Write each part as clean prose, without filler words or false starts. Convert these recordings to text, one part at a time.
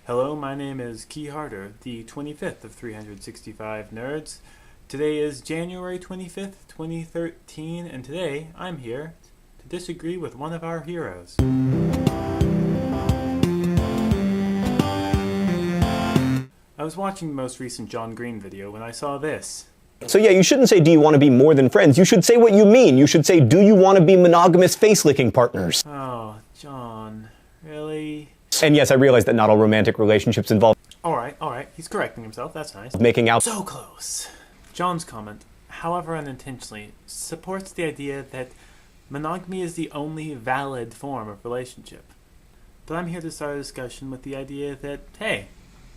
Hello, my name is Key Harder, the 25th of 365 nerds. Today is January 25th, 2013, and today I'm here to disagree with one of our heroes. I was watching the most recent John Green video when I saw this. So yeah, you shouldn't say, do you want to be more than friends? You should say what you mean. You should say, do you want to be monogamous face-licking partners? Oh, John, really? And yes, I realize that not all romantic relationships involve Alright, he's correcting himself, that's nice. making out. So close. John's comment, however unintentionally, supports the idea that monogamy is the only valid form of relationship. But I'm here to start a discussion with the idea that, hey,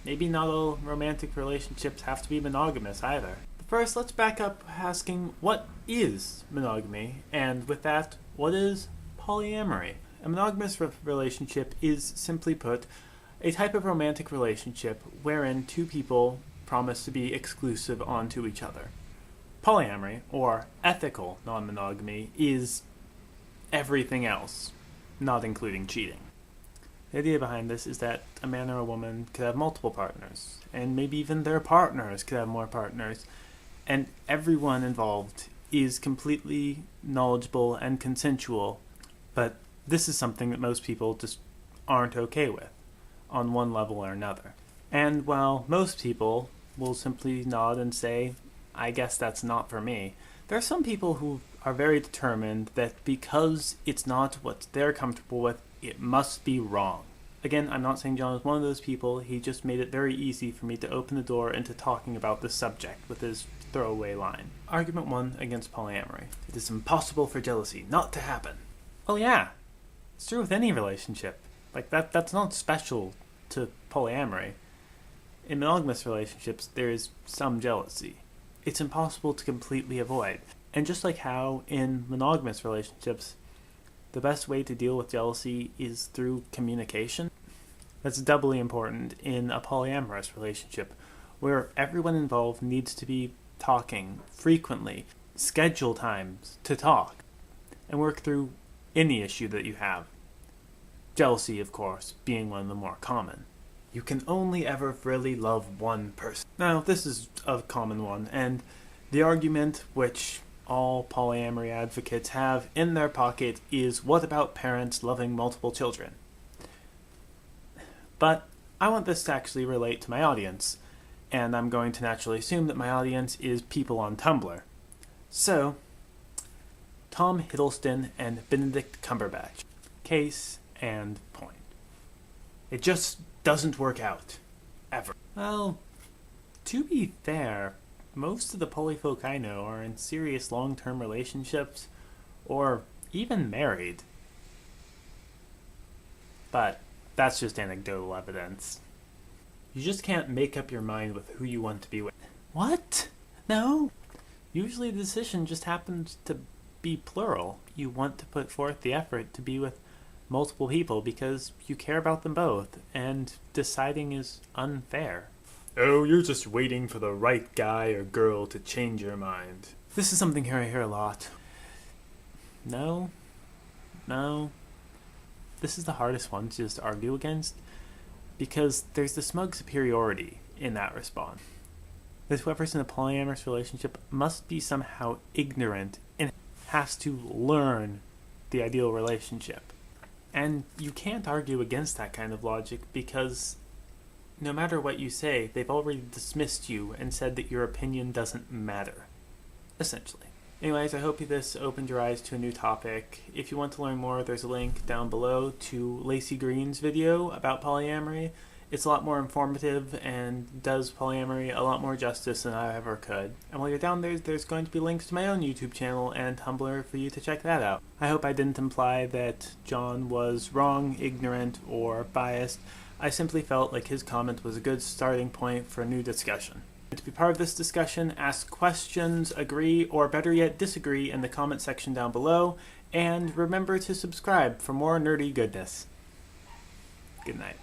maybe not all romantic relationships have to be monogamous either. But first, let's back up asking, what is monogamy? And with that, what is polyamory? A monogamous relationship is, simply put, a type of romantic relationship wherein two people promise to be exclusive onto each other. Polyamory, or ethical non-monogamy, is everything else, not including cheating. The idea behind this is that a man or a woman could have multiple partners, and maybe even their partners could have more partners, and everyone involved is completely knowledgeable and consensual, but this is something that most people just aren't okay with, on one level or another. And while most people will simply nod and say, I guess that's not for me, there are some people who are very determined that because it's not what they're comfortable with, it must be wrong. Again, I'm not saying John is one of those people, he just made it very easy for me to open the door into talking about this subject with his throwaway line. Argument 1 against polyamory. It is impossible for jealousy not to happen. Oh yeah, it's true with any relationship. Like, that's not special to polyamory. In monogamous relationships, there is some jealousy. It's impossible to completely avoid. And just like how in monogamous relationships, the best way to deal with jealousy is through communication, that's doubly important in a polyamorous relationship, where everyone involved needs to be talking frequently, schedule times to talk, and work through any issue that you have. Jealousy, of course, being one of the more common. You can only ever really love one person. Now, this is a common one, and the argument which all polyamory advocates have in their pocket is, what about parents loving multiple children? But I want this to actually relate to my audience, and I'm going to naturally assume that my audience is people on Tumblr. So, Tom Hiddleston and Benedict Cumberbatch. Case and point. It just doesn't work out. Ever. Well, to be fair, most of the polyfolk I know are in serious long-term relationships, or even married. But that's just anecdotal evidence. You just can't make up your mind with who you want to be with. What? No? Usually the decision just happens to be plural. You want to put forth the effort to be with multiple people because you care about them both, and deciding is unfair. Oh, you're just waiting for the right guy or girl to change your mind. This is something I hear a lot. No. This is the hardest one to just argue against, because there's the smug superiority in that response. That whoever's in a polyamorous relationship must be somehow ignorant and has to learn the ideal relationship. And you can't argue against that kind of logic, because no matter what you say, they've already dismissed you and said that your opinion doesn't matter. Essentially. Anyways, I hope this opened your eyes to a new topic. If you want to learn more, there's a link down below to Lacey Green's video about polyamory. It's a lot more informative and does polyamory a lot more justice than I ever could. And while you're down there, there's going to be links to my own YouTube channel and Tumblr for you to check that out. I hope I didn't imply that John was wrong, ignorant, or biased. I simply felt like his comment was a good starting point for a new discussion. To be part of this discussion, ask questions, agree, or better yet disagree in the comment section down below, and remember to subscribe for more nerdy goodness. Good night.